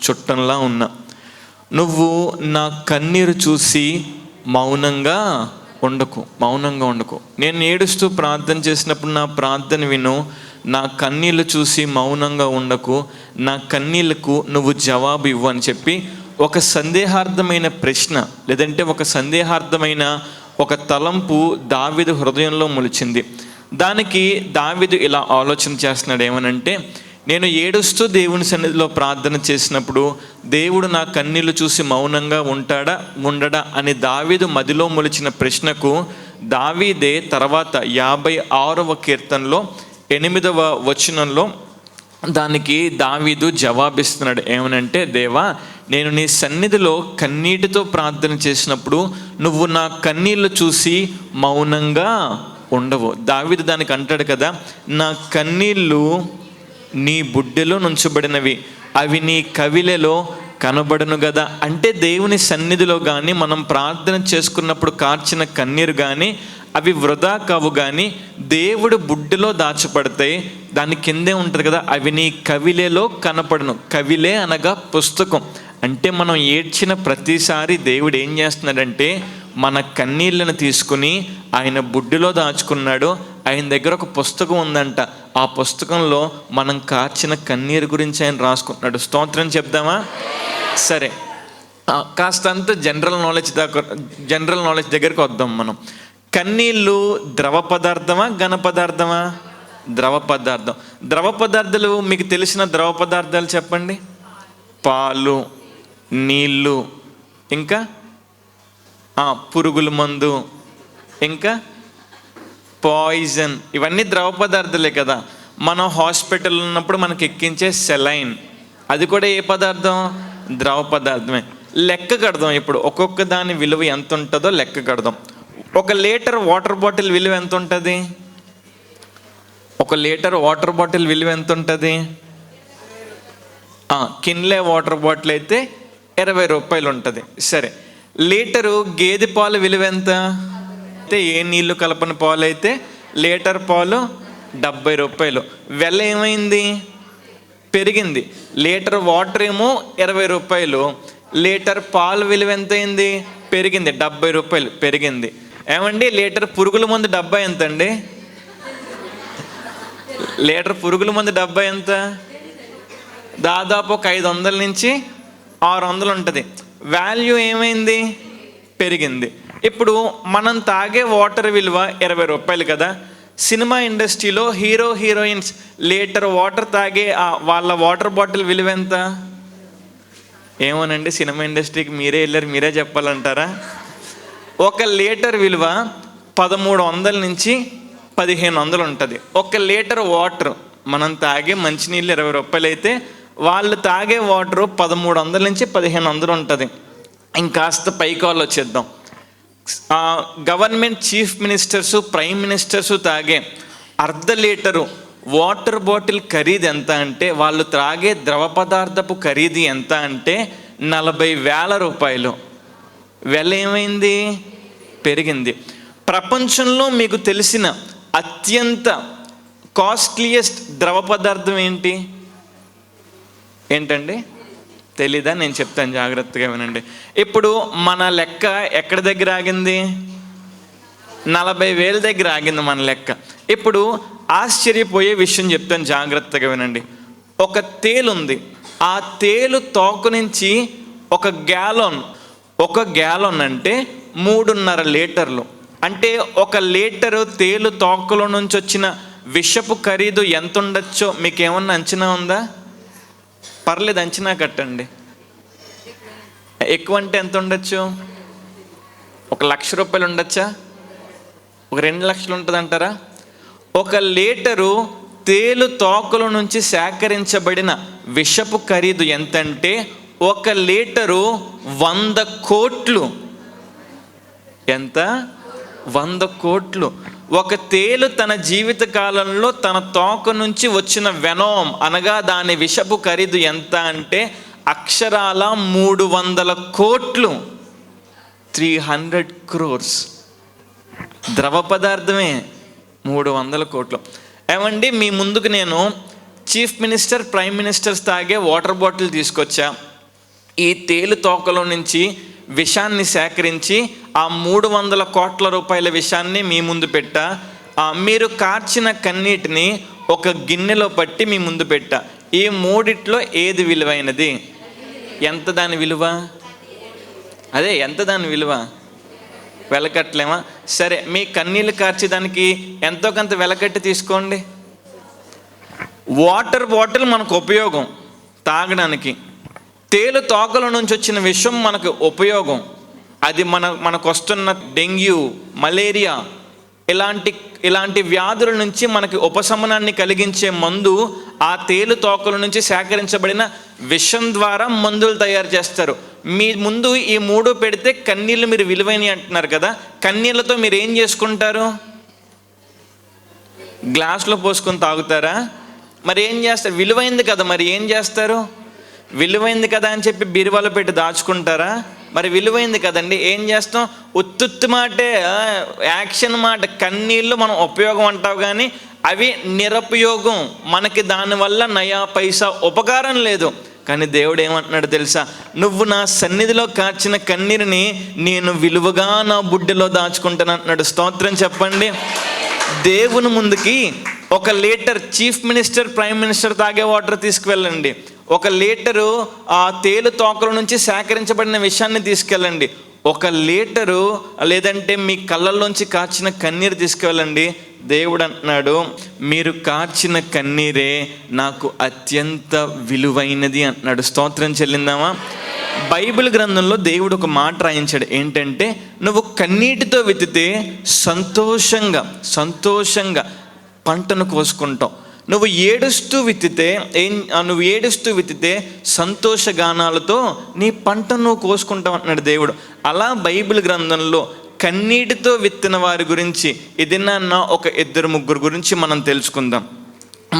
చుట్టంలా ఉన్నా. నువ్వు నా కన్నీరు చూసి మౌనంగా ఉండకు. నేను ఏడుస్తూ ప్రార్థన చేసినప్పుడు నా ప్రార్థన విను. నా కన్నీళ్ళు చూసి మౌనంగా ఉండకు, నా కన్నీళ్లకు నువ్వు జవాబు ఇవ్వు అని చెప్పి ఒక సందేహార్థమైన ప్రశ్న, లేదంటే ఒక సందేహార్థమైన ఒక తలంపు దావీదు హృదయంలో మొలిచింది. దానికి దావీదు ఇలా ఆలోచన చేస్తున్నాడు, ఏమనంటే, నేను ఏడుస్తూ దేవుని సన్నిధిలో ప్రార్థన చేసినప్పుడు దేవుడు నా కన్నీళ్లు చూసి మౌనంగా ఉండడా అని దావీదు మదిలో మొలిచిన ప్రశ్నకు దావీదే తర్వాత 56వ కీర్తనలో 8వ వచనంలో దానికి దావీదు జవాబిస్తున్నాడు. ఏమనంటే, దేవా, నేను నీ సన్నిధిలో కన్నీటితో ప్రార్థన చేసినప్పుడు నువ్వు నా కన్నీళ్లు చూసి మౌనంగా ఉండవు. దావీదు దానికి అంటాడు కదా, నా కన్నీళ్ళు నీ బుడ్డెలో నుంచబడినవి, అవి నీ కవిలలో కనబడను కదా. అంటే దేవుని సన్నిధిలో కానీ మనం ప్రార్థన చేసుకున్నప్పుడు కార్చిన కన్నీరు కానీ అవి వృధా కావు, కానీ దేవుడు బుడ్డెలో దాచబడతాయి. దాని కిందే ఉంటుంది కదా, అవి నీ కవిలేలో కనపడను. కవిలే అనగా పుస్తకం. అంటే మనం ఏడ్చిన ప్రతిసారి దేవుడు ఏం చేస్తున్నాడంటే మన కన్నీళ్ళను తీసుకుని ఆయన బుడ్డిలో దాచుకున్నాడు. ఆయన దగ్గర ఒక పుస్తకం ఉందంట. ఆ పుస్తకంలో మనం కార్చిన కన్నీరు గురించి ఆయన రాసుకుంటున్నాడు. స్తోత్రం చెప్దామా? సరే, కాస్తంత జనరల్ నాలెడ్జ్ దగ్గరికి వద్దాం మనం. కన్నీళ్ళు ద్రవ పదార్థమా ఘన పదార్థమా? ద్రవ పదార్థం. ద్రవ పదార్థాలు మీకు తెలిసిన ద్రవ పదార్థాలు చెప్పండి. పాలు, నీళ్ళు, ఇంకా పురుగుల మందు, ఇంకా పాయిజన్. ఇవన్నీ ద్రవ పదార్థాలే కదా. మనం హాస్పిటల్ ఉన్నప్పుడు మనకి ఎక్కించే సెలైన్, అది కూడా ఏ పదార్థం? ద్రవ పదార్థమే. లెక్క కడదాం. ఇప్పుడు ఒక్కొక్క దాని విలువ ఎంత ఉంటుందో లెక్క కడదాం. 1 లీటర్ వాటర్ బాటిల్ విలువ ఎంత ఉంటుంది? 1 లీటర్ వాటర్ బాటిల్ విలువ ఎంత ఉంటుంది? కిన్లే వాటర్ బాటిల్ అయితే 20 రూపాయలు ఉంటుంది. సరే, లీటరు గేదె పాలు విలువ ఎంత? అయితే ఏ నీళ్లు కలపని పాలు అయితే లీటర్ పాలు 70 రూపాయలు. వెల ఏమైంది? పెరిగింది. లీటర్ వాటర్ ఏమో 20 రూపాయలు, లీటర్ పాలు విలువ ఎంత అయింది? పెరిగింది, 70 రూపాయలు పెరిగింది. ఏమండి, లీటర్ పురుగుల మందు డబ్బా ఎంత అండి? లీటర్ పురుగుల మందు డబ్బా ఎంత? దాదాపు ఒక 500 నుంచి 600 ఉంటుంది. వాల్యూ ఏమైంది? పెరిగింది. ఇప్పుడు మనం తాగే వాటర్ విలువ 20 రూపాయలు కదా. సినిమా ఇండస్ట్రీలో హీరోయిన్స్ లీటర్ వాటర్ తాగే వాళ్ళ వాటర్ బాటిల్ విలువ ఎంత? ఏమోనండి, సినిమా ఇండస్ట్రీకి మీరే వెళ్ళారు, మీరే చెప్పాలంటారా? 1 లీటర్ విలువ 1300 నుంచి 1500 ఉంటుంది. 1 లీటర్ వాటర్, మనం తాగే మంచినీళ్ళు 20 రూపాయలు అయితే వాళ్ళు తాగే వాటరు 1300 నుంచి 1500 ఉంటుంది. ఇంకాస్త పైకాలు వచ్చేద్దాం. Government chief ministers, prime ministers తాగే 1/2 లీటరు వాటర్ బాటిల్ ఖరీదు ఎంత అంటే, వాళ్ళు త్రాగే ద్రవ పదార్థపు ఖరీదు ఎంత అంటే 40,000 రూపాయలు. వెల ఏమైంది? పెరిగింది. ప్రపంచంలో మీకు తెలిసిన అత్యంత కాస్ట్లీయెస్ట్ ద్రవ పదార్థం ఏంటండి? తెలీదా? నేను చెప్తాను, జాగ్రత్తగా వినండి. ఇప్పుడు మన లెక్క ఎక్కడి దగ్గర ఆగింది? 40,000 దగ్గర ఆగింది మన లెక్క. ఇప్పుడు ఆశ్చర్యపోయే విషయం చెప్తాను, జాగ్రత్తగా వినండి. ఒక తేలు ఉంది. ఆ తేలు తోక నుంచి 1 గ్యాలన్ అంటే 3.5 లీటర్లు. అంటే 1 లీటరు తేలు తోకలో నుంచి వచ్చిన విషపు ఖరీదు ఎంత ఉండొచ్చో మీకేమన్నా అంచనా ఉందా? పర్లేదు, అంచనా కట్టండి. ఎక్కువ అంటే ఎంత ఉండొచ్చు? 1,00,000 రూపాయలు ఉండొచ్చా? 2 లక్షలు ఉంటుంది అంటారా? 1 లీటరు తేలు తోకల నుంచి సేకరించబడిన విషపు ఖరీదు ఎంతంటే 1 లీటరు 100 కోట్లు. ఎంత? 100 కోట్లు. 1 తేలు తన జీవిత కాలంలో తన తోక నుంచి వచ్చిన వెనోమ్ అనగా దాని విషపు ఖరీదు ఎంత అంటే అక్షరాల 300 కోట్లు, 300 crores. ద్రవ పదార్థమే 300 కోట్లు. ఏమండి, మీ ముందుకు నేను చీఫ్ మినిస్టర్, ప్రైమ్ మినిస్టర్స్ తాగే వాటర్ బాటిల్ తీసుకొచ్చా. ఈ తేలు తోకలో నుంచి విషాన్ని సేకరించి ఆ 300 కోట్ల రూపాయల విషాన్ని మీ ముందు పెట్టా, మీరు కార్చిన కన్నీటిని ఒక గిన్నెలో పట్టి మీ ముందు పెట్టా. ఈ మూడిట్లో ఏది విలువైనది? ఎంత దాని విలువ? అదే ఎంత దాని విలువ? వెలకట్టలేమా? సరే, మీ కన్నీళ్ళు కార్చేదానికి ఎంతో కొంత వెలకట్టి తీసుకోండి. వాటర్ బాటిల్ మనకు ఉపయోగం తాగడానికి, తేలు తోకల నుంచి వచ్చిన విషం మనకు ఉపయోగం. అది మనకు వస్తున్న డెంగ్యూ, మలేరియా ఇలాంటి వ్యాధుల నుంచి మనకి ఉపశమనాన్ని కలిగించే మందు ఆ తేలు తోకల నుంచి సేకరించబడిన విషం ద్వారా మందులు తయారు చేస్తారు. మీ ముందు ఈ 3 పెడితే కన్నీళ్ళు మీరు విలువైనవి అంటున్నారు కదా, కన్నీళ్ళతో మీరు ఏం చేసుకుంటారు? గ్లాసులో పోసుకొని తాగుతారా? మరి ఏం చేస్తారు? విలువైంది కదా, మరి ఏం చేస్తారు? విలువైంది కదా అని చెప్పి బీరువాలో పెట్టి దాచుకుంటారా? మరి విలువైంది కదండి, ఏం చేస్తాం? ఉత్తుత్తి మాటే, యాక్షన్ మాట. కన్నీళ్ళు మనం ఉపయోగం అంటావు కానీ అవి నిరుపయోగం, మనకి దానివల్ల నయా పైసా ఉపకారం లేదు. కానీ దేవుడు ఏమంటున్నాడు తెలుసా? నువ్వు నా సన్నిధిలో కార్చిన కన్నీరుని నేను విలువగా నా బుడ్డిలో దాచుకుంటాను అంటున్నాడు. స్తోత్రం చెప్పండి. దేవుని ముందుకి 1 litre chief minister, prime minister తాగే వాటర్ తీసుకువెళ్ళండి. 1 లీటరు ఆ తేలు తోకల నుంచి సేకరించబడిన విషయాన్ని తీసుకెళ్ళండి. 1 లీటరు లేదంటే మీ కళ్ళల్లోంచి కార్చిన కన్నీరు తీసుకువెళ్ళండి. దేవుడు అంటున్నాడు, మీరు కార్చిన కన్నీరే నాకు అత్యంత విలువైనది అంటున్నాడు. స్తోత్రం చెల్లిందామా? బైబిల్ గ్రంథంలో దేవుడు ఒక మాట రాయించాడు. ఏంటంటే, నువ్వు కన్నీటితో విత్తితే సంతోషంగా పంటను కోసుకుంటావు. నువ్వు ఏడుస్తూ విత్తితే సంతోషగానాలతో నీ పంటను కోసుకుంటావు అంటున్నాడు దేవుడు. అలా బైబిల్ గ్రంథంలో కన్నీటితో విత్తిన వారి గురించి ఇదిన్న ఒక 2-3 గురించి మనం తెలుసుకుందాం.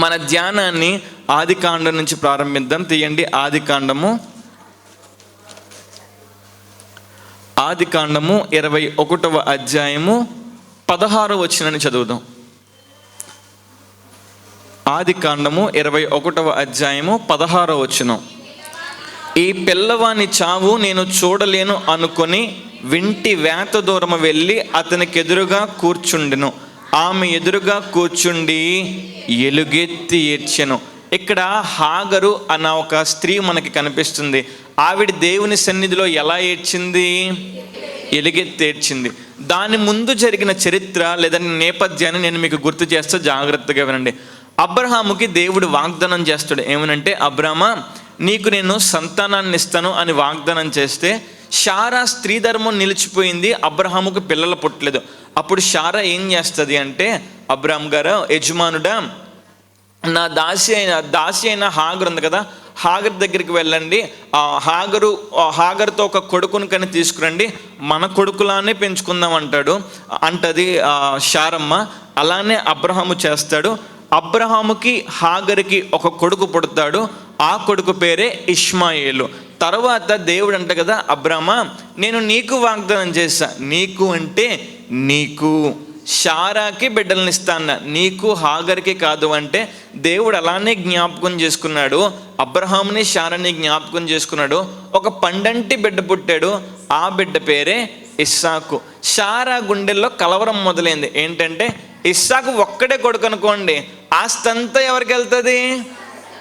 మన ధ్యానాన్ని ఆదికాండం నుంచి ప్రారంభిద్దాం. తీయండి, ఆదికాండము 21వ అధ్యాయము 16వ వచనాన్ని చదువుదాం. ఆదికాండము 21వ అధ్యాయము 16వ వచనం. ఈ పిల్లవాని చావు నేను చూడలేను అనుకొని వింటి వేత దూరము వెళ్ళి అతనికి ఎదురుగా కూర్చుండెను. ఆమె ఎదురుగా కూర్చుండి ఎలుగెత్తి ఏడ్చెను. ఇక్కడ హాగరు అన్న ఒక స్త్రీ మనకి కనిపిస్తుంది. ఆవిడ దేవుని సన్నిధిలో ఎలా ఏడ్చింది? ఎలుగెత్తి ఏడ్చింది. దాని ముందు జరిగిన చరిత్ర లేదా నేపథ్యాన్ని నేను మీకు గుర్తు చేస్తా, జాగ్రత్తగా వినండి. అబ్రహాముకి దేవుడు వాగ్దానం చేస్తాడు. ఏమనంటే, అబ్రామా, నీకు నేను సంతానాన్ని ఇస్తాను అని వాగ్దానం చేస్తే శారా స్త్రీ ధర్మం నిలిచిపోయింది. అబ్రహాముకు పిల్లలు పుట్టలేదు. అప్పుడు శారా ఏం చేస్తుంది అంటే, అబ్రామ్ గారు, యజమానుడా, నా దాసి అయిన హాగరు ఉంది కదా, హాగర్ దగ్గరికి వెళ్ళండి. హాగర్తో ఒక కొడుకుని కానీ తీసుకురండి, మన కొడుకులానే పెంచుకుందాం అంటది శారమ్మ. అలానే అబ్రహాము చేస్తాడు. అబ్రహాముకి హాగర్కి ఒక కొడుకు పుడతాడు. ఆ కొడుకు పేరే ఇష్మాయేలు. తర్వాత దేవుడు అంట కదా, అబ్రామా, నేను నీకు వాగ్దానం చేశా. నీకు అంటే నీకు, శారాకి బిడ్డలను ఇస్తాను, నీకు హాగర్కి కాదు అంటే దేవుడు అలానే జ్ఞాపకం చేసుకున్నాడు. అబ్రహాముని శారాని జ్ఞాపకం చేసుకున్నాడు. ఒక పండంటి బిడ్డ పుట్టాడు. ఆ బిడ్డ పేరే ఇస్సాకు. శారా గుండెల్లో కలవరం మొదలైంది. ఏంటంటే, ఇస్సాకు ఒక్కడే కొడుకు అనుకోండి, ఆస్తి అంతా ఎవరికి వెళ్తుంది?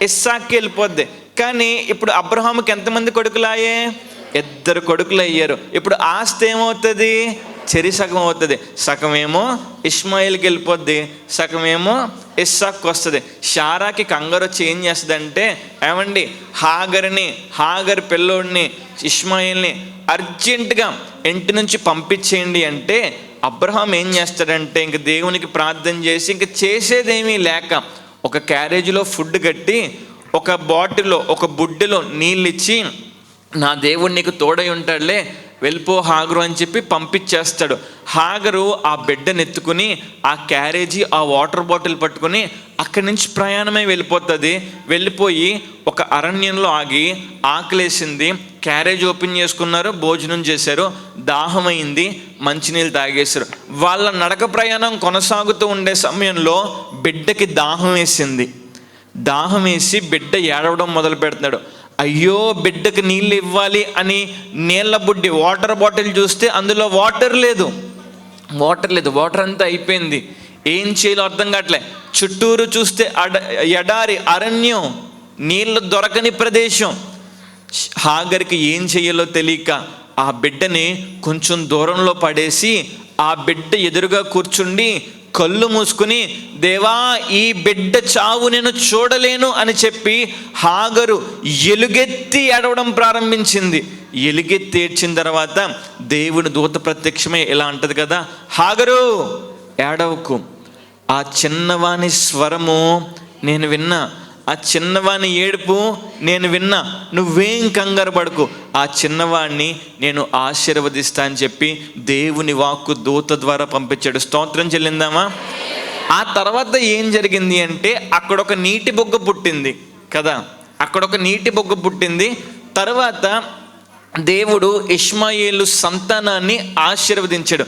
ఇస్సాక్కి వెళ్ళిపోద్ది. కానీ ఇప్పుడు అబ్రహాముకి ఎంతమంది కొడుకులాయే? 2 కొడుకులు అయ్యారు. ఇప్పుడు ఆస్తి ఏమవుతుంది? సగం అవుతుంది. సగమేమో ఇష్మాయిల్కి వెళ్ళిపోద్ది, సగమేమో ఇస్సాక్కి వస్తుంది. శారాకి కంగారు వచ్చి ఏం చేస్తుంది అంటే, ఏమండి, హాగర్ పిల్లోడిని, ఇష్మాయిల్ని అర్జెంటుగా ఇంటి నుంచి పంపించేయండి అంటే అబ్రహాం ఏం చేస్తాడంటే, ఇంక దేవునికి ప్రార్థన చేసి ఇంక చేసేదేమీ లేక ఒక క్యారేజీలో ఫుడ్ కట్టి, ఒక బాటిల్లో, ఒక బుడ్డెలో నీళ్ళు ఇచ్చి, నా దేవుడు నీకు తోడై ఉంటాడులే, వెళ్ళిపో హాగరు అని చెప్పి పంపించేస్తాడు. హాగరు ఆ బిడ్డను ఎత్తుకుని ఆ క్యారేజీ, ఆ వాటర్ బాటిల్ పట్టుకుని అక్కడి నుంచి ప్రయాణమే వెళ్ళిపోయి ఒక అరణ్యంలో ఆగి ఆకలేసింది. క్యారేజ్ ఓపెన్ చేసుకున్నారు, భోజనం చేశారు, దాహమైంది, మంచినీళ్ళు తాగేశారు. వాళ్ళ నడక ప్రయాణం కొనసాగుతూ ఉండే సమయంలో బిడ్డకి దాహం వేసి బిడ్డ ఏడవడం మొదలు పెడుతున్నాడు. అయ్యో బిడ్డకు నీళ్ళు ఇవ్వాలి అని నీళ్ళ బుడ్డి వాటర్ బాటిల్ చూస్తే అందులో వాటర్ లేదు, వాటర్ అంతా అయిపోయింది. ఏం చేయాలో అర్థం కావట్లే. చుట్టూరు చూస్తే ఎడారి, అరణ్యం, నీళ్ళు దొరకని ప్రదేశం. హాగర్కి ఏం చేయాలో తెలియక ఆ బిడ్డని కొంచెం దూరంలో పడేసి ఆ బిడ్డ ఎదురుగా కూర్చుండి కళ్ళు మూసుకుని, దేవా ఈ బిడ్డ చావు నేను చూడలేను అని చెప్పి హాగరు ఎలుగెత్తి ఏడవడం ప్రారంభించింది. ఎలుగెత్తి ఏడ్చిన తర్వాత దేవుని దూత ప్రత్యక్షమే ఇలా అంటది కదా, హాగరు ఏడవకు, ఆ చిన్నవాని స్వరము నేను విన్నా, ఆ చిన్నవాని ఏడుపు నేను విన్నా, నువ్వేం కంగారు పడకు, ఆ చిన్నవాడిని నేను ఆశీర్వదిస్తా అని చెప్పి దేవుని వాక్కు దూత ద్వారా పంపించాడు. స్తోత్రం చెల్లిందామా? ఆ తర్వాత ఏం జరిగింది అంటే అక్కడ ఒక నీటి బొగ్గ పుట్టింది కదా, అక్కడ ఒక నీటి బొగ్గ పుట్టింది. తర్వాత దేవుడు ఇష్మాయేలు సంతానాన్ని ఆశీర్వదించాడు.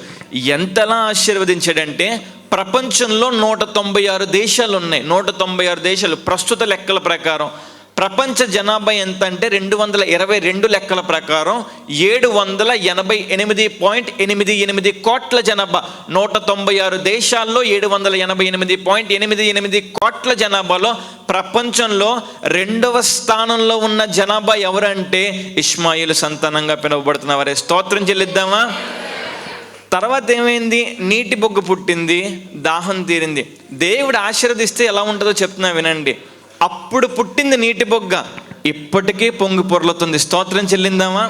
ఎంతలా ఆశీర్వదించాడంటే ప్రపంచంలో 196 దేశాలు ఉన్నాయి. 196 దేశాలు ప్రస్తుత లెక్కల ప్రకారం. ప్రపంచ జనాభా ఎంత అంటే 222 లెక్కల ప్రకారం 788.88 కోట్ల జనాభా. 196 దేశాల్లో 788.88 కోట్ల జనాభాలో ప్రపంచంలో 2వ స్థానంలో ఉన్న జనాభా ఎవరంటే ఇష్మాయేలు సంతానంగా పిలువబడుతున్న వారే. స్తోత్రం చెల్లిద్దామా? తర్వాత ఏమైంది? నీటి బొగ్గు పుట్టింది, దాహం తీరింది. దేవుడు ఆశీర్వదిస్తే ఎలా ఉంటుందో చెప్తున్నా వినండి. అప్పుడు పుట్టింది నీటి బొగ్గ, ఇప్పటికీ పొంగి పొర్లుతుంది. స్తోత్రం చెల్లిందామా?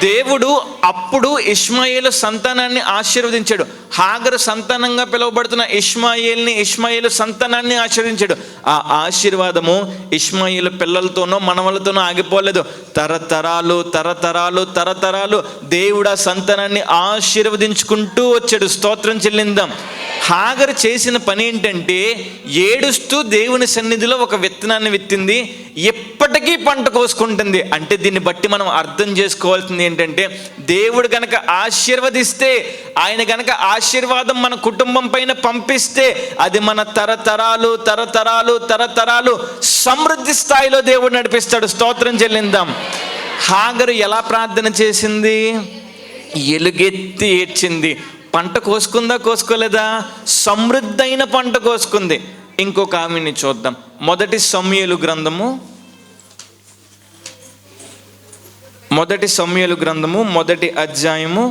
దేవుడు అప్పుడు ఇష్మాయేలు సంతానాన్ని ఆశీర్వదించాడు. హాగరు సంతానంగా పిలువబడుతున్న ఇష్మాయేలు సంతానాన్ని ఆశీర్వదించాడు. ఆ ఆశీర్వాదము ఇష్మాయేలు పిల్లలతోనో మనవలతోనో ఆగిపోలేదు. తరతరాలు తరతరాలు తరతరాలు దేవుడు ఆ సంతానాన్ని ఆశీర్వదించుకుంటూ వచ్చాడు. స్తోత్రం చెల్లిందాం. హాగరు చేసిన పని ఏంటంటే ఏడుస్తూ దేవుని సన్నిధిలో ఒక విత్తనాన్ని విత్తింది, ఎప్పటికీ పంట కోసుకుంటుంది. అంటే దీన్ని బట్టి మనం అర్థం చేసుకోవాల్సింది ఏంటంటే దేవుడు గనక ఆశీర్వదిస్తే, ఆయన గనక ఆశీర్వాదం మన కుటుంబం పైన పంపిస్తే అది మన తరతరాలు తరతరాలు తరతరాలు సమృద్ధి స్థాయిలో దేవుడు నడిపిస్తాడు. స్తోత్రం చెల్లిందాం. హాగరు ఎలా ప్రార్థన చేసింది? ఎలుగెత్తి ఏడ్చింది. పంట కోసుకుందా కోసుకోలేదా? సమృద్ధైన పంట కోసుకుంది. ఇంకొక ఆమెని చూద్దాం. మొదటి సమూయేలు గ్రంథము మొదటి అధ్యాయము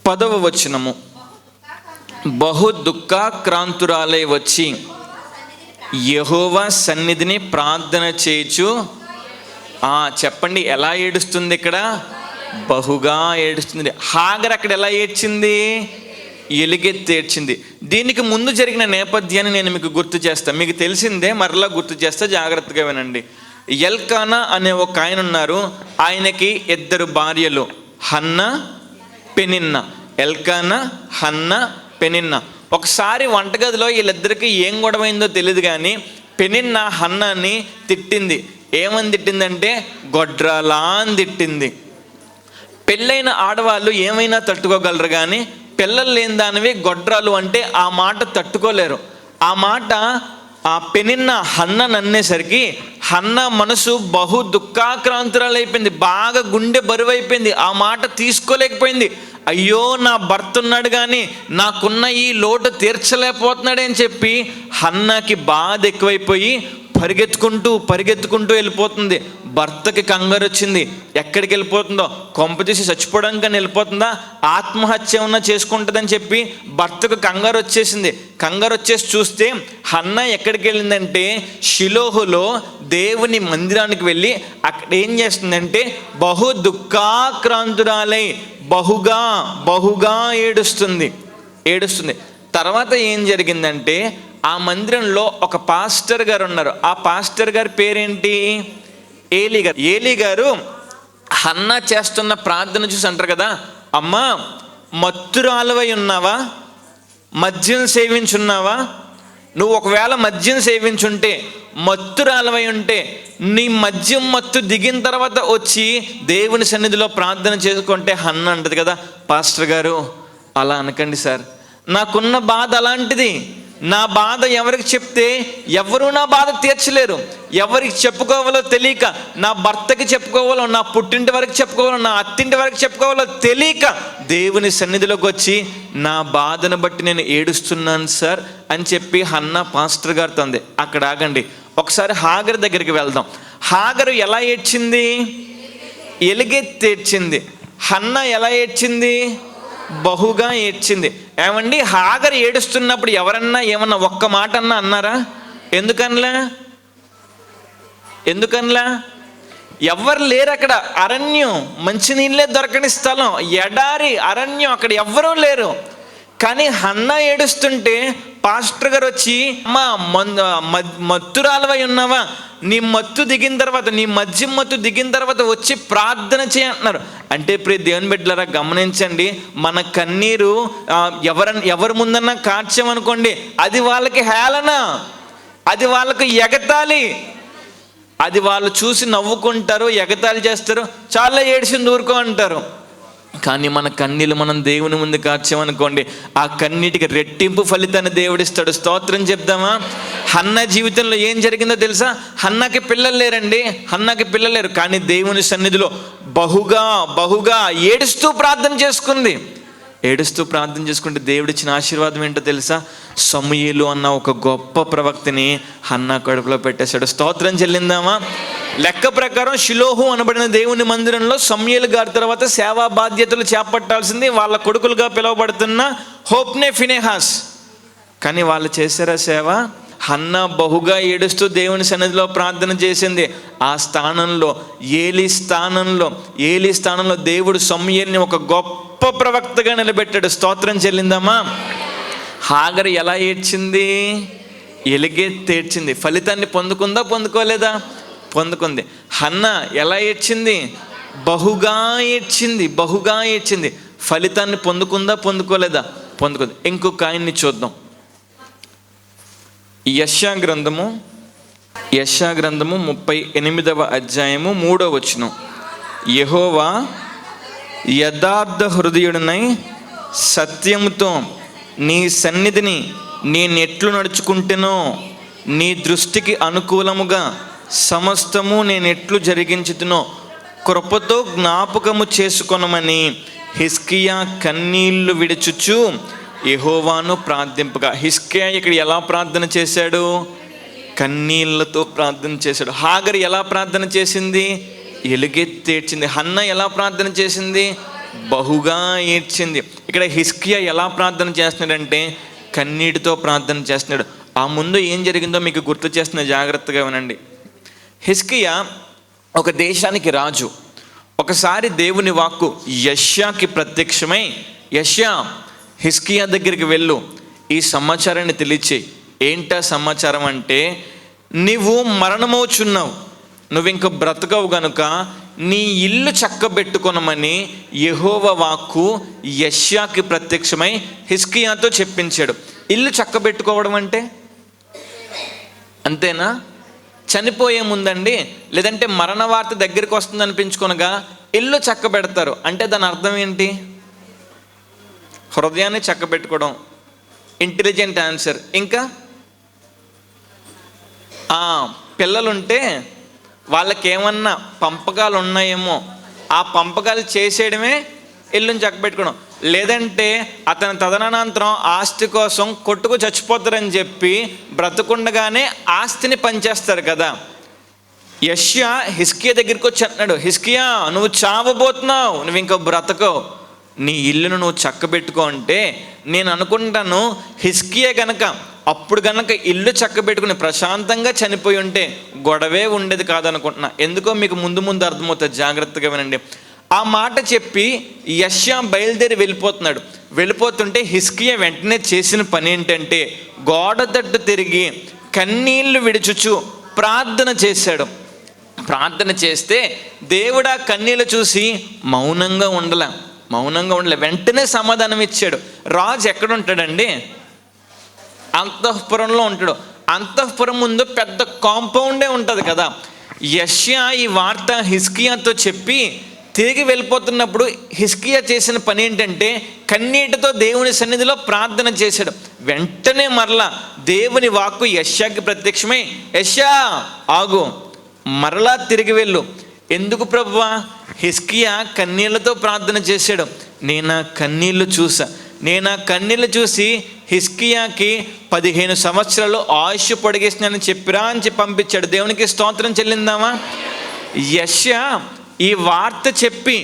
10వ వచనము. బహు దుఃఖాక్రాంతురాలై వచ్చి యెహోవా సన్నిధిని ప్రార్థన చేయుచు. చెప్పండి ఎలా ఏడుస్తుంది? ఇక్కడ బహుగా ఏడుస్తుంది. హాగర్ అక్కడ ఎలా ఏడ్చింది? ఎలుగెత్తి ఏడ్చింది. దీనికి ముందు జరిగిన నేపథ్యాన్ని నేను మీకు గుర్తు చేస్తాను. మీకు తెలిసిందే, మరలా గుర్తు చేస్తా, జాగ్రత్తగా వినండి. ఎల్కానా అనే ఒక ఆయన ఉన్నారు. ఆయనకి 2 భార్యలు, Hannah, Peninnah. Elkanah, Hannah, Peninnah. ఒకసారి వంటగదిలో వీళ్ళిద్దరికి ఏం గొడవైందో తెలియదు కానీ పెనిన్నా హన్నాని తిట్టింది. ఏమని తిట్టిందంటే గొడ్రాలా అని తిట్టింది. పెళ్ళైన ఆడవాళ్ళు ఏమైనా తట్టుకోగలరు కానీ పిల్లలు లేని దానివి గొడ్రాలు అంటే ఆ మాట తట్టుకోలేరు. ఆ మాట ఆ పెనిన్న హన్న నన్నేసరికి హన్న మనసు బహు దుఃఖాక్రాంతురాలైపోయింది. బాగా గుండె బరువైపోయింది. ఆ మాట తీసుకోలేకపోయింది. అయ్యో నా భర్త ఉన్నాడు కానీ నాకున్న ఈ లోటు తీర్చలేకపోతున్నాడే అని చెప్పి హన్నకి బాధ ఎక్కువైపోయి పరిగెత్తుకుంటూ వెళ్ళిపోతుంది. భర్తకి కంగారు వచ్చింది. ఎక్కడికి వెళ్ళిపోతుందో, కొంప తీసి చచ్చిపోవడానికి వెళ్ళిపోతుందా, ఆత్మహత్య ఏమన్నా చేసుకుంటుందని చెప్పి భర్తకు కంగారు వచ్చేసింది. కంగారు వచ్చేసి చూస్తే హన్న ఎక్కడికి వెళ్ళిందంటే షిలోహులో దేవుని మందిరానికి వెళ్ళి అక్కడ ఏం చేస్తుందంటే బహు దుఃఖాక్రాంతురాలై బహుగా ఏడుస్తుంది. తర్వాత ఏం జరిగిందంటే ఆ మందిరంలో ఒక పాస్టర్ గారు ఉన్నారు. ఆ పాస్టర్ గారి పేరేంటి? ఏలీ గారు హన్నా చేస్తున్న ప్రార్థన చూసి అంటారు కదా, అమ్మా మత్తురాలవై ఉన్నావా? మద్యం సేవించున్నావా? నువ్వు ఒకవేళ మద్యం సేవించుంటే, మత్తురాలవై ఉంటే నీ మద్యం మత్తు దిగిన తర్వాత వచ్చి దేవుని సన్నిధిలో ప్రార్థన చేసుకుంటే హన్న అంటది కదా, పాస్టర్ గారు అలా అనకండి సార్, నాకున్న బాధ అలాంటిది, నా బాధ ఎవరికి చెప్తే ఎవరు నా బాధ తీర్చలేరు. ఎవరికి చెప్పుకోవాలో తెలియక, నా భర్తకి చెప్పుకోవాలో, నా పుట్టింటి వరకు చెప్పుకోవాలో, నా అత్తింటి వరకు చెప్పుకోవాలో తెలియక దేవుని సన్నిధిలోకి వచ్చి నా బాధను బట్టి నేను ఏడుస్తున్నాను సార్ అని చెప్పి హన్నా పాస్టర్ గారితో అంది. అక్కడ ఆగండి, ఒకసారి హాగరు దగ్గరికి వెళ్దాం. హాగరు ఎలా ఏడ్చింది? ఎలుగెత్తి ఏడ్చింది. హన్నా ఎలా ఏడ్చింది? బహుగా ఏడ్చింది. ఏమండి, హాగరు ఏడుస్తున్నప్పుడు ఎవరన్నా ఏమన్నా ఒక్క మాట అన్నారా? ఎందుకనలా? ఎవ్వరు లేరు అక్కడ. అరణ్యం, మంచినీళ్ళే దొరకని స్థలం, ఎడారి, అరణ్యం, అక్కడ ఎవ్వరూ లేరు. కానీ హన్నా ఏడుస్తుంటే పాస్టర్ గారు వచ్చి, అమ్మా మత్తురాలవై ఉన్నావా, నీ మత్తు దిగిన తర్వాత, నీ మద్యం మత్తు దిగిన తర్వాత వచ్చి ప్రార్థన చేయంటున్నారు. అంటే ప్రియ దేవుని బిడ్డలారా గమనించండి, మన కన్నీరు ఎవరి ముందన్నా కార్చామనుకోండి, అది వాళ్ళకి హేళన, అది వాళ్ళకి ఎగతాళి, అది వాళ్ళు చూసి నవ్వుకుంటారు, ఎగతాళి చేస్తారు, చాలా ఏడిసింది ఊరుకో అంటారు. కానీ మన కన్నీళ్ళు మనం దేవుని ముందు కార్చామనుకోండి, ఆ కన్నీటికి రెట్టింపు ఫలితాన్ని దేవుడిస్తాడు. స్తోత్రం చెప్దామా? హన్నా జీవితంలో ఏం జరిగిందో తెలుసా? హన్నాకి పిల్లలు లేరండి, హన్నాకి పిల్లలు లేరు. కానీ దేవుని సన్నిధిలో బహుగా ఏడుస్తూ ప్రార్థన చేసుకుంది. ఏడుస్తూ ప్రార్థన చేసుకుంటే దేవుడిచ్చిన ఆశీర్వాదం ఏంటో తెలుసా? సమూయేలు అన్న ఒక గొప్ప ప్రవక్తని హన్నా కడుపులో పెట్టేశాడు. స్తోత్రం చెల్లిందామా? లెక్క ప్రకారం షిలోహు అనబడిన దేవుని మందిరంలో సమూయేలు గారి తర్వాత సేవా బాధ్యతలు చేపట్టాల్సింది వాళ్ళ కొడుకులుగా పిలువబడుతున్న హోప్నే, ఫినెహాస్. కానీ వాళ్ళు చేశారా సేవ? హన్నా బహుగా ఏడుస్తూ దేవుని సన్నిధిలో ప్రార్థన చేసింది. ఆ స్థానంలో ఏలీ స్థానంలో దేవుడు సమూయేలుని ఒక గొప్ప ప్రవక్తగా నిలబెట్టాడు. స్తోత్రం చెల్లిందామా? హాగరు ఎలా ఏడ్చింది? ఎలుగెత్తి ఏడ్చింది. ఫలితాన్ని పొందుకుందా? పొందుకోలేదా? పొందుకుంది. హన్నా ఎలా ఏడ్చింది? బహుగా ఏడ్చింది. ఫలితాన్ని పొందుకుందా? పొందుకోలేదా? పొందుకుంది. ఇంకొక ఆయన్ని చూద్దాం. యెషయా గ్రంథము 38వ అధ్యాయము 3వ వచనం. యెహోవా యథార్థ హృదయుడినై సత్యముతో నీ సన్నిధిని నేనెట్లు నడుచుకుంటేనో, నీ దృష్టికి అనుకూలముగా సమస్తము నేనెట్లు జరిగించుతునో కృపతో జ్ఞాపకము చేసుకొనమని హిజ్కియా కన్నీళ్లు విడుచుచు యెహోవాను ప్రార్థింపగా. హిజ్కియా ఇక్కడ ఎలా ప్రార్థన చేశాడు? కన్నీళ్లతో ప్రార్థన చేశాడు. హాగరు ఎలా ప్రార్థన చేసింది? ఎలుగెత్తి ఏడ్చింది. హన్నా ఎలా ప్రార్థన చేసింది? బహుగా ఏడ్చింది. ఇక్కడ హిజ్కియా ఎలా ప్రార్థన చేస్తున్నాడంటే కన్నీటితో ప్రార్థన చేస్తున్నాడు. ఆ ముందు ఏం జరిగిందో మీకు గుర్తు చేస్తున్న, జాగ్రత్తగా వినండి. హిజ్కియా ఒక దేశానికి రాజు. ఒకసారి దేవుని వాక్కు యెషయాకి ప్రత్యక్షమై, యెషయా హిజ్కియా దగ్గరికి వెళ్ళు, ఈ సమాచారాన్ని తెలియచేయి. ఏంటా సమాచారం అంటే, నీవు మరణమవుచున్నావు, నువ్వు ఇంక బ్రతకవు గనుక నీ ఇల్లు చక్కబెట్టుకొనమని యెహోవా వాక్కు యెషయాకి ప్రత్యక్షమై హిజ్కియాతో చెప్పించాడు. ఇల్లు చక్కబెట్టుకోవడం అంటే అంతేనా? చనిపోయే ముందండి, లేదంటే మరణ వార్త దగ్గరికి వస్తుంది అనిపించుకొనగా ఇల్లు చక్కబెడతారు అంటే దాని అర్థం ఏంటి? హృదయాన్ని చక్కబెట్టుకోవడం, ఇంటెలిజెంట్ ఆన్సర్. ఇంకా పిల్లలుంటే వాళ్ళకి ఏమన్నా పంపకాలు ఉన్నాయేమో, ఆ పంపకాలు చేసేయడమే ఇల్లుని చక్కబెట్టుకోవడం. లేదంటే అతని తదనంతరం ఆస్తి కోసం కొట్టుకు చచ్చిపోతారని చెప్పి బ్రతుకుండగానే ఆస్తిని పనిచేస్తారు కదా. యెషయా హిజ్కియా దగ్గరికి వచ్చి అంటున్నాడు, హిజ్కియా నువ్వు చావబోతున్నావు, నువ్వు ఇంకా బ్రతకవు, నీ ఇల్లును నువ్వు చక్కబెట్టుకో అంటే, నేను అనుకుంటాను హిజ్కియా గనక అప్పుడు గనక ఇల్లు చక్కబెట్టుకుని ప్రశాంతంగా చనిపోయి ఉంటే గొడవే ఉండేది కాదనుకుంటున్నా. ఎందుకో మీకు ముందు అర్థమవుతుంది, జాగ్రత్తగా వినండి. ఆ మాట చెప్పి యెషయా బయలుదేరి వెళ్ళిపోతుంటే హిజ్కియా వెంటనే చేసిన పని ఏంటంటే గోడ తట్టు తిరిగి కన్నీళ్లు విడుచుచు ప్రార్థన చేశాడు. ప్రార్థన చేస్తే దేవుడు ఆ కన్నీళ్ళు చూసి మౌనంగా ఉండలే. వెంటనే సమాధానం ఇచ్చాడు. రాజు ఎక్కడ ఉంటాడండి? అంతఃపురంలో ఉంటాడు. అంతఃపురం ముందు పెద్ద కాంపౌండే ఉంటుంది కదా. యెషయా ఈ వార్త హిజ్కియాతో చెప్పి తిరిగి వెళ్ళిపోతున్నప్పుడు హిజ్కియా చేసిన పని ఏంటంటే కన్నీటితో దేవుని సన్నిధిలో ప్రార్థన చేశాడు. వెంటనే మరలా దేవుని వాక్కు యెషయాకి ప్రత్యక్షమై, యెషయా ఆగు, మరలా తిరిగి వెళ్ళు. ఎందుకు ప్రభువా? హిజ్కియా కన్నీళ్లతో ప్రార్థన చేశాడు. నేను ఆ కన్నీళ్లు చూసి హిజ్కియాకి 15 సంవత్సరాలు ఆయుష్ పొడిగేసినానని చెప్పిరా అని చెప్పి పంపించాడు. దేవునికి స్తోత్రం చెల్లిందామా? యెషయా ఈ వార్త చెప్పి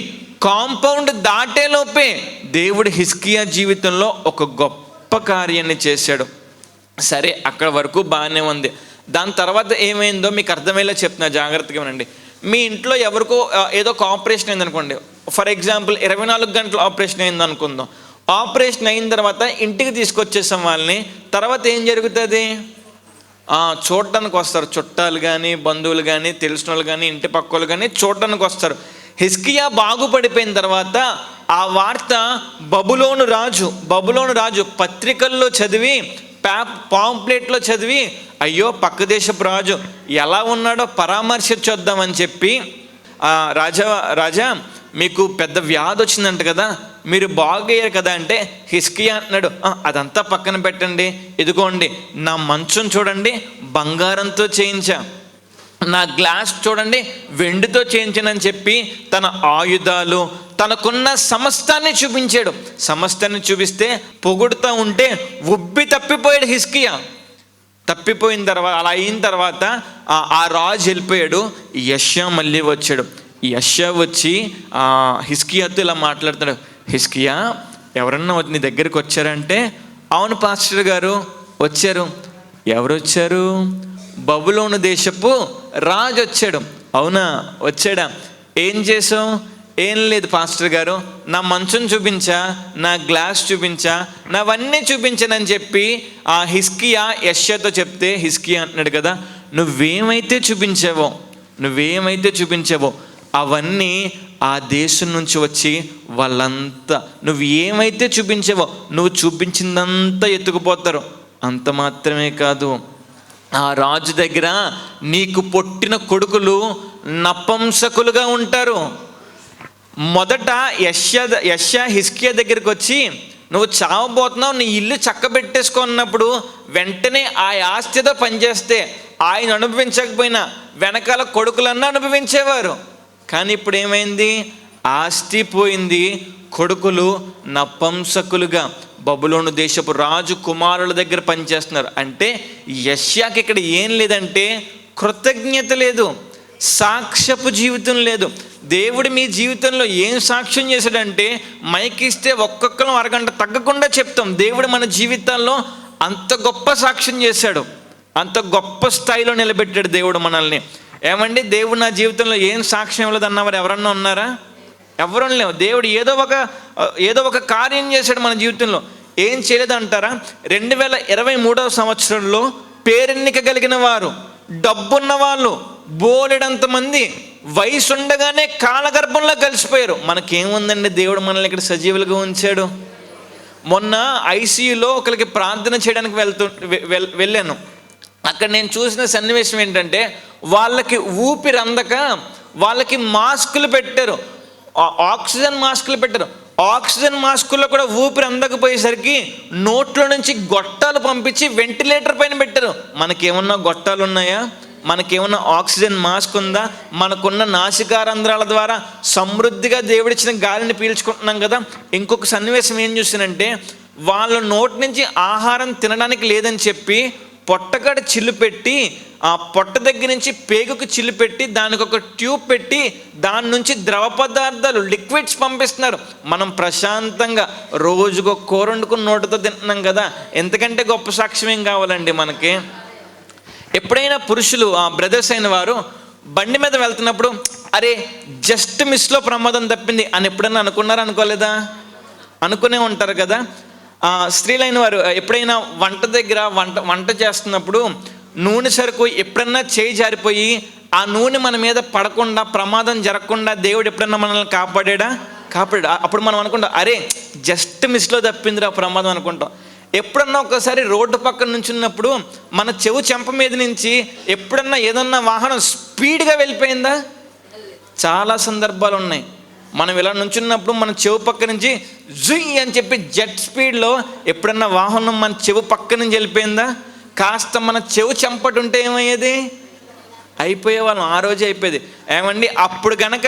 కాంపౌండ్ దాటేలోపే దేవుడు హిజ్కియా జీవితంలో ఒక గొప్ప కార్యాన్ని చేశాడు. సరే, అక్కడ వరకు బాగానే ఉంది. దాని తర్వాత ఏమైందో మీకు అర్థమయ్యేలా చెప్తున్నా, జాగ్రత్తగా వినండి. మీ ఇంట్లో ఎవరికో ఏదో ఒక ఆపరేషన్ అయిందనుకోండి. ఫర్ ఎగ్జాంపుల్ 24 గంటల ఆపరేషన్ అయింది అనుకుందాం. ఆపరేషన్ అయిన తర్వాత ఇంటికి తీసుకొచ్చేసాం వాళ్ళని. తర్వాత ఏం జరుగుతుంది? చూడటానికి వస్తారు చుట్టాలు కానీ, బంధువులు కానీ, తెలిసిన వాళ్ళు కానీ, ఇంటి పక్కలు కానీ చూడటానికి వస్తారు. హిజ్కియా బాగుపడిపోయిన తర్వాత ఆ వార్త బబులోను రాజు పత్రికల్లో చదివి, పాంప్లెట్లో చదివి, అయ్యో పక్క దేశపు రాజు ఎలా ఉన్నాడో పరామర్శించొద్దామని చెప్పి, రాజా మీకు పెద్ద వ్యాధి వచ్చిందంట కదా, మీరు బాగయ్యారు కదా అంటే హిజ్కియా అన్నాడు, అదంతా పక్కన పెట్టండి, ఇదిగోండి నా మంచం చూడండి బంగారంతో చేయించా, నా గ్లాస్ చూడండి వెండితో చేయించానని చెప్పి తన ఆయుధాలు, తనకున్న సమస్తాన్ని చూపించాడు. సమస్తాన్ని చూపిస్తే పొగుడుతూ ఉంటే ఉబ్బి తప్పిపోయాడు హిజ్కియా. తప్పిపోయిన తర్వాత, అలా అయిన తర్వాత ఆ రాజు వెళ్ళిపోయాడు. యెషయా మళ్ళీ వచ్చాడు. యెషయా వచ్చి హిజ్కియాతో ఇలా మాట్లాడుతాడు, హిజ్కియా ఎవరన్నా నీ దగ్గరికి వచ్చారంటే, అవును పాస్టర్ గారు వచ్చారు. ఎవరు వచ్చారు? బబులోను దేశపు రాజు వచ్చాడు. అవునా, వచ్చాడా? ఏం చేసావు? ఏం లేదు పాస్టర్ గారు, నా మంచం చూపించా, నా గ్లాస్ చూపించా, నావన్నీ చూపించానని చెప్పి ఆ హిజ్కియా యెషయాతో చెప్తే, హిజ్కియా అంటున్నాడు కదా, నువ్వేమైతే చూపించావో అవన్నీ ఆ దేశం నుంచి వచ్చి వాళ్ళంతా నువ్వు ఏమైతే చూపించావో నువ్వు చూపించిందంతా ఎత్తుకుపోతారు. అంత మాత్రమే కాదు, ఆ రాజు దగ్గర నీకు పుట్టిన కొడుకులు నపుంసకులుగా ఉంటారు. మొదట యెషయా హిజ్కియా దగ్గరికి వచ్చి, నువ్వు చావబోతున్నావు, నీ ఇల్లు చక్కబెట్టేసుకున్నప్పుడు వెంటనే ఆ ఆస్తితో పనిచేస్తే ఆయన అనుభవించకపోయినా వెనకాల కొడుకులన్నా అనుభవించేవారు. కానీ ఇప్పుడు ఏమైంది? ఆస్తి పోయింది, కొడుకులు నపుంసకులుగా బబులోను దేశపు రాజు కుమారుల దగ్గర పనిచేస్తున్నారు. అంటే యెషయాకి ఇక్కడ ఏం లేదంటే కృతజ్ఞత లేదు, సాక్ష్యపు జీవితం లేదు. దేవుడు మీ జీవితంలో ఏం సాక్ష్యం చేశాడంటే, మైక్ ఇస్తే ఒక్కొక్కరు అరగంట తగ్గకుండా చెప్తాం. దేవుడు మన జీవితాల్లో అంత గొప్ప సాక్ష్యం చేశాడు, అంత గొప్ప స్థాయిలో నిలబెట్టాడు దేవుడు మనల్ని. ఏమండి, దేవుడు నా జీవితంలో ఏం సాక్ష్యం ఇవ్వలేదు అన్నవారు ఎవరన్నా ఉన్నారా? ఎవరూ లేవు. దేవుడు ఏదో ఒక కార్యం చేశాడు మన జీవితంలో. ఏం చేయలేదు అంటారా? 2023 సంవత్సరంలో పేరెన్నిక కలిగిన వారు, డబ్బున్న వాళ్ళు బోలెడంత మంది వయసు ఉండగానే కాలగర్భంలో కలిసిపోయారు. మనకేముందండి, దేవుడు మనల్ని ఇక్కడ సజీవులుగా ఉంచాడు. మొన్న ఐసీయూలో ఒకరికి ప్రార్థన చేయడానికి వెళ్ళాను. అక్కడ నేను చూసిన సన్నివేశం ఏంటంటే, వాళ్ళకి ఊపిరి అందక వాళ్ళకి మాస్కులు పెట్టారు, ఆక్సిజన్ మాస్కులు పెట్టారు. ఆక్సిజన్ మాస్కుల్లో కూడా ఊపిరి అందకపోయేసరికి నోట్లో నుంచి గొట్టాలు పంపించి వెంటిలేటర్ పైన పెట్టారు. మనకేమన్నా గొట్టాలు ఉన్నాయా? మనకేమన్నా ఆక్సిజన్ మాస్క్ ఉందా? మనకున్న నాసికారంధ్రాల ద్వారా సమృద్ధిగా దేవుడిచ్చిన గాలిని పీల్చుకుంటున్నాం కదా. ఇంకొక సన్నివేశం ఏం చూసానంటే, వాళ్ళ నోటి నుంచి ఆహారం తినడానికి లేదని చెప్పి పొట్టకడ చిల్లు పెట్టి, ఆ పొట్ట దగ్గర నుంచి పేగుకు చిల్లు పెట్టి దానికి ఒక ట్యూబ్ పెట్టి దాని నుంచి ద్రవ పదార్థాలు, లిక్విడ్స్ పంపిస్తున్నారు. మనం ప్రశాంతంగా రోజుకు కూర వండుకుని నోటితో తింటున్నాం కదా. ఎంతకంటే గొప్ప సాక్ష్యం ఏం కావాలండి మనకి? ఎప్పుడైనా పురుషులు, బ్రదర్స్ అయిన వారు బండి మీద వెళ్తున్నప్పుడు, అరే జస్ట్ మిస్లో ప్రమాదం తప్పింది అని ఎప్పుడైనా అనుకున్నారా? అనుకోలేదా? అనుకునే ఉంటారు కదా. స్త్రీలైన వారు ఎప్పుడైనా వంట దగ్గర వంట చేస్తున్నప్పుడు నూనె సరుకు ఎప్పుడన్నా చేయి జారిపోయి ఆ నూనె మన మీద పడకుండా, ప్రమాదం జరగకుండా దేవుడు ఎప్పుడన్నా మనల్ని కాపాడాడా? అప్పుడు మనం అనుకుంటాం, అరే జస్ట్ మిస్లో తప్పిందిరా ప్రమాదం అనుకుంటాం. ఎప్పుడన్నా ఒకసారి రోడ్డు పక్కన నుంచున్నప్పుడు మన చెంప మీద నుంచి ఎప్పుడన్నా ఏదన్నా వాహనం స్పీడ్గా వెళ్ళిపోయిందా? చాలా సందర్భాలు ఉన్నాయి. మనం ఇలా నుంచున్నప్పుడు మన చెవు పక్క నుంచి జుయ్ అని చెప్పి జెట్ స్పీడ్లో ఎప్పుడన్నా వాహనం మన చెవు పక్క నుంచి వెళ్ళిపోయిందా? కాస్త మన చెవు చెంపటి ఉంటే ఏమయ్యేది? అయిపోయే వాళ్ళం, ఆ రోజే అయిపోయేది. ఏమండి, అప్పుడు కనుక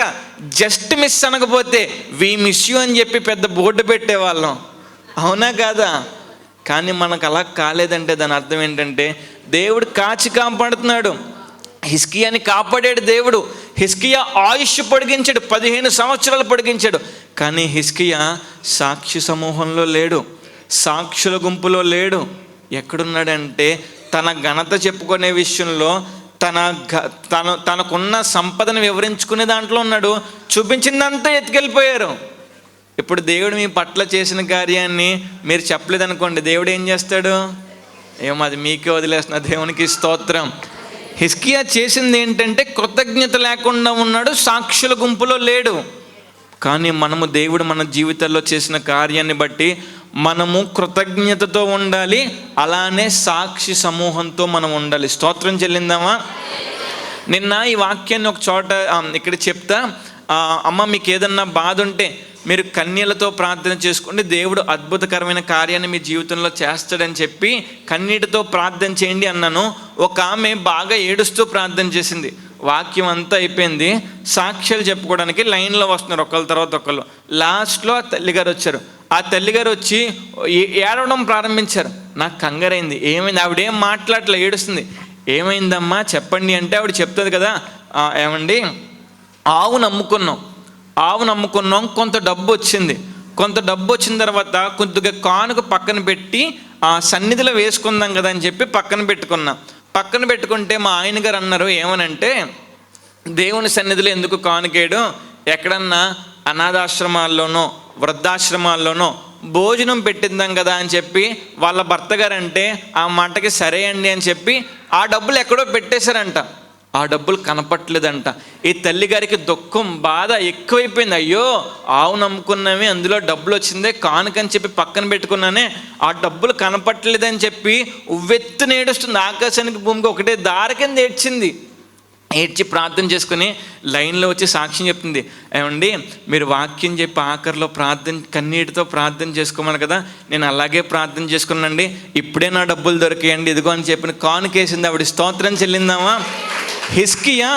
జస్ట్ మిస్ అనకపోతే వి మిస్ యూ అని చెప్పి పెద్ద బోర్డు పెట్టేవాళ్ళం, అవునా కాదా? కానీ మనకు అలా కాలేదంటే దాని అర్థం ఏంటంటే దేవుడు కాచి కాపాడుతున్నాడు. హిజ్కియాని కాపాడాడు దేవుడు. హిజ్కియా ఆయుష్ పొడిగించాడు, 15 సంవత్సరాలు పొడిగించాడు. కానీ హిజ్కియా సాక్షి సమూహంలో లేడు, సాక్షుల గుంపులో లేడు. ఎక్కడున్నాడంటే తన ఘనత చెప్పుకునే విషయంలో, తనకున్న సంపదను వివరించుకునే దాంట్లో ఉన్నాడు. చూపించిందంతా ఎత్తుకెళ్ళిపోయారు. ఇప్పుడు దేవుడు మీ పట్ల చేసిన కార్యాన్ని మీరు చెప్పలేదనుకోండి, దేవుడు ఏం చేస్తాడు? ఏమో అది మీకే వదిలేస్తున్నా. దేవునికి స్తోత్రం. హిజ్కియా చేసింది ఏంటంటే కృతజ్ఞత లేకుండా ఉన్నాడు, సాక్షుల గుంపులో లేడు. కానీ మనము దేవుడు మన జీవితాల్లో చేసిన కార్యాన్ని బట్టి మనము కృతజ్ఞతతో ఉండాలి, అలానే సాక్షి సమూహంతో మనం ఉండాలి. స్తోత్రం చెల్లిందామా? నిన్న ఈ వాక్యాన్ని ఒక చోట ఇక్కడ చెప్తా, అమ్మ మీకు ఏదన్నా బాధ ఉంటే మీరు కన్నీళ్లతో ప్రార్థన చేసుకోండి, దేవుడు అద్భుతకరమైన కార్యాన్ని మీ జీవితంలో చేస్తాడని చెప్పి కన్నీటితో ప్రార్థన చేయండి అన్నాను. ఒక ఆమె బాగా ఏడుస్తూ ప్రార్థన చేసింది. వాక్యం అంతా అయిపోయింది, సాక్ష్యాలు చెప్పుకోవడానికి లైన్లో వస్తున్నారు ఒకళ్ళ తర్వాత ఒకళ్ళు. లాస్ట్లో ఆ తల్లిగారు వచ్చారు. ఆ తల్లిగారు వచ్చి ఏడవడం ప్రారంభించారు. నాకు కంగారైంది. ఏమైంది? ఆవిడేం మాట్లాడలే, ఏడుస్తుంది. ఏమైందమ్మా చెప్పండి అంటే ఆవిడ చెప్తుంది కదా, ఏమండి ఆవు నమ్ముకున్నాం, కొంత డబ్బు వచ్చింది. కొంత డబ్బు వచ్చిన తర్వాత కొద్దిగా కానుక పక్కన పెట్టి సన్నిధిలో వేసుకుందాం కదా అని చెప్పి పక్కన పెట్టుకుంటే మా ఆయన గారు అన్నారు, ఏమనంటే దేవుని సన్నిధిలో ఎందుకు కానుకేయడం, ఎక్కడన్నా అనాథాశ్రమాల్లోనో వృద్ధాశ్రమాల్లోనో భోజనం పెట్టిద్దాం కదా అని చెప్పి వాళ్ళ భర్త గారంటే ఆ మాటకి సరే అండి అని చెప్పి ఆ డబ్బులు ఎక్కడో పెట్టేశారంట. ఆ డబ్బులు కనపట్లేదంట. ఈ తల్లి గారికి దుఃఖం, బాధ ఎక్కువైపోయింది. అయ్యో ఆవు నమ్ముకున్నామే, అందులో డబ్బులు వచ్చిందే, కానుకని చెప్పి పక్కన పెట్టుకున్నానే, ఆ డబ్బులు కనపట్లేదని చెప్పి ఉవ్వెత్తున ఏడుస్తుంది. ఆకాశానికి భూమికి ఒకటే దారి కింద ఏడ్చి ప్రార్థన చేసుకుని లైన్లో వచ్చి సాక్ష్యం చెప్తుంది. ఏమండి మీరు వాక్యం చెప్పి ఆఖరిలో కన్నీటితో ప్రార్థన చేసుకోమని కదా, నేను అలాగే ప్రార్థన చేసుకున్నానండి, ఇప్పుడే నా డబ్బులు దొరికాయండి, ఇదిగో అని చెప్పిన కానుకేసింది ఆవిడ. స్తోత్రం చెల్లిందామా? హిజ్కియా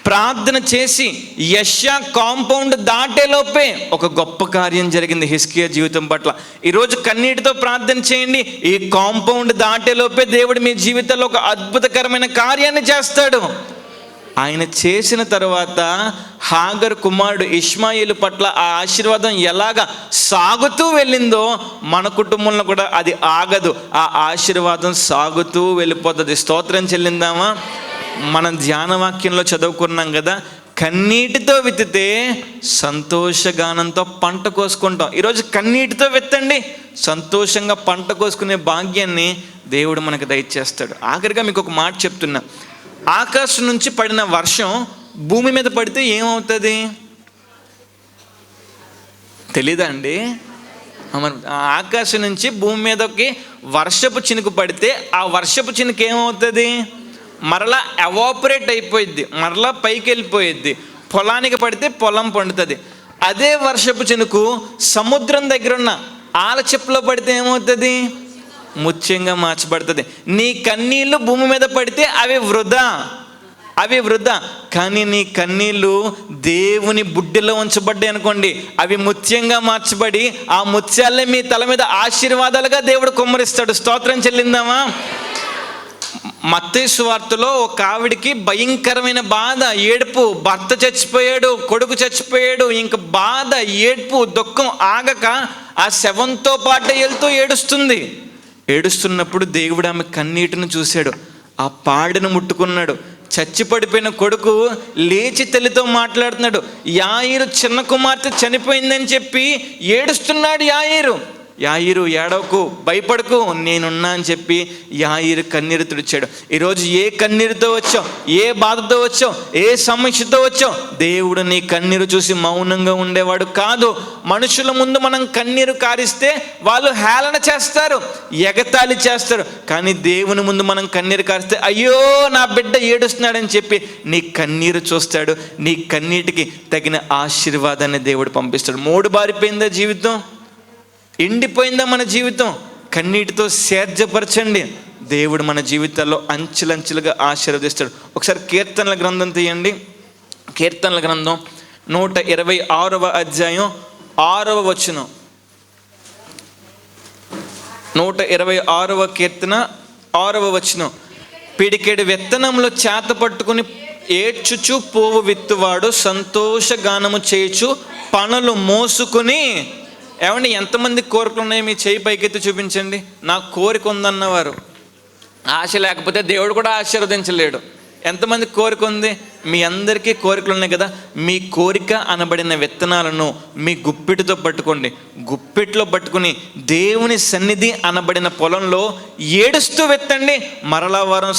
ప్రార్థన చేసి యెషయా కాంపౌండ్ దాటేలోపే ఒక గొప్ప కార్యం జరిగింది హిజ్కియా జీవితం పట్ల. ఈరోజు కన్నీటితో ప్రార్థన చేయండి, ఈ కాంపౌండ్ దాటేలోపే దేవుడు మీ జీవితంలో ఒక అద్భుతకరమైన కార్యాన్ని చేస్తాడు. ఆయన చేసిన తర్వాత హాగర్ కుమారుడు ఇష్మాయేలు పట్ల ఆ ఆశీర్వాదం ఎలాగా సాగుతూ వెళ్ళిందో మన కుటుంబంలో కూడా అది ఆగదు, ఆ ఆశీర్వాదం సాగుతూ వెళ్ళిపోతుంది. స్తోత్రం చెల్లిందామా? మనం ధ్యానవాక్యంలో చదువుకున్నాం కదా, కన్నీటితో విత్తితే సంతోషగానంతో పంట కోసుకుంటాం. ఈరోజు కన్నీటితో విత్తండి, సంతోషంగా పంట కోసుకునే భాగ్యాన్ని దేవుడు మనకు దయచేస్తాడు. ఆఖరిగా మీకు ఒక మాట చెప్తున్నా, ఆకాశం నుంచి పడిన వర్షం భూమి మీద పడితే ఏమవుతుంది తెలీదా అండి? ఆకాశం నుంచి భూమి మీదకి వర్షపు చినుకు పడితే ఆ వర్షపు చినుకు ఏమవుతుంది? మరలా ఎవాపరేట్ అయిపోయిద్ది, మరలా పైకి వెళ్ళిపోయిద్ది. పొలానికి పడితే పొలం పండుతుంది. అదే వర్షపు చినుకు సముద్రం దగ్గర ఉన్న ఆలచెప్పులో పడితే ఏమవుతుంది? ముత్యంగా మార్చబడుతుంది. నీ కన్నీళ్ళు భూమి మీద పడితే అవి వృధా. కానీ నీ కన్నీళ్ళు దేవుని బుడ్డిలో ఉంచబడ్డాయి అనుకోండి, అవి ముత్యంగా మార్చబడి ఆ ముత్యాలే మీ తల మీద ఆశీర్వాదాలుగా దేవుడు కుమ్మరిస్తాడు. స్తోత్రం చెల్లిందామా? మత్తయి సువార్తలో ఒక ఆవిడికి భయంకరమైన బాధ, ఏడుపు, భర్త చచ్చిపోయాడు, కొడుకు చచ్చిపోయాడు, ఇంక బాధ, ఏడుపు, దుఃఖం ఆగక ఆ శవంతో పాటు వెళ్తూ ఏడుస్తున్నప్పుడు దేవుడు ఆమె కన్నీటిని చూశాడు, ఆ పాడను ముట్టుకున్నాడు. చచ్చి పడిపోయిన కొడుకు లేచి తల్లితో మాట్లాడుతున్నాడు. యాయిరు చిన్న కుమార్తె చనిపోయిందని చెప్పి ఏడుస్తున్నాడు. యాయిరు ఏడవకు, భయపడకు, నేనున్నా అని చెప్పి యాయిరు కన్నీరు తుడిచాడు. ఈరోజు ఏ కన్నీరుతో వచ్చావు, ఏ బాధతో వచ్చావు, ఏ సమస్యతో వచ్చావు, దేవుడు నీ కన్నీరు చూసి మౌనంగా ఉండేవాడు కాదు. మనుషుల ముందు మనం కన్నీరు కారిస్తే వాళ్ళు హేళన చేస్తారు, ఎగతాళి చేస్తారు. కానీ దేవుని ముందు మనం కన్నీరు కారిస్తే అయ్యో నా బిడ్డ ఏడుస్తున్నాడని చెప్పి నీ కన్నీరు చూస్తాడు. నీ కన్నీటికి తగిన ఆశీర్వాదాన్ని దేవుడు పంపిస్తాడు. మూడు బారిపోయిందా జీవితం, ఎండిపోయిందా మన జీవితం, కన్నీటితో సేద్యపరచండి. దేవుడు మన జీవితాల్లో అంచెలంచెలుగా ఆశీర్వదిస్తాడు. ఒకసారి కీర్తనల గ్రంథం తీయండి. కీర్తనల గ్రంథం 126వ అధ్యాయం 6వ వచనం. 126వ కీర్తన 6వ వచనం. పిడికెడు విత్తనంలో చేత పట్టుకుని ఏడ్చుచు పోవు విత్తువాడు సంతోషగానము చేయుచు పనులు మోసుకుని. ఏమండి, ఎంతమంది కోరికలు ఉన్నాయి? మీ చేయి పైకెత్తి చూపించండి. నాకు కోరిక ఉందన్నవారు. ఆశ లేకపోతే దేవుడు కూడా ఆశీర్వదించలేడు. ఎంతమంది కోరిక ఉంది? మీ అందరికీ కోరికలు ఉన్నాయి కదా. మీ కోరిక అనబడిన విత్తనాలను మీ గుప్పిటితో పట్టుకోండి. గుప్పిట్లో పట్టుకుని దేవుని సన్నిధి అనబడిన పొలంలో ఏడుస్తూ విత్తండి. మరలా వారం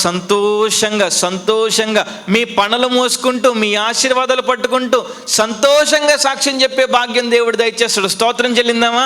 సంతోషంగా మీ పనులు మోసుకుంటూ, మీ ఆశీర్వాదాలు పట్టుకుంటూ సంతోషంగా సాక్ష్యం చెప్పే భాగ్యం దేవుడు దయచేస్తాడు. స్తోత్రం చెల్లిందామా?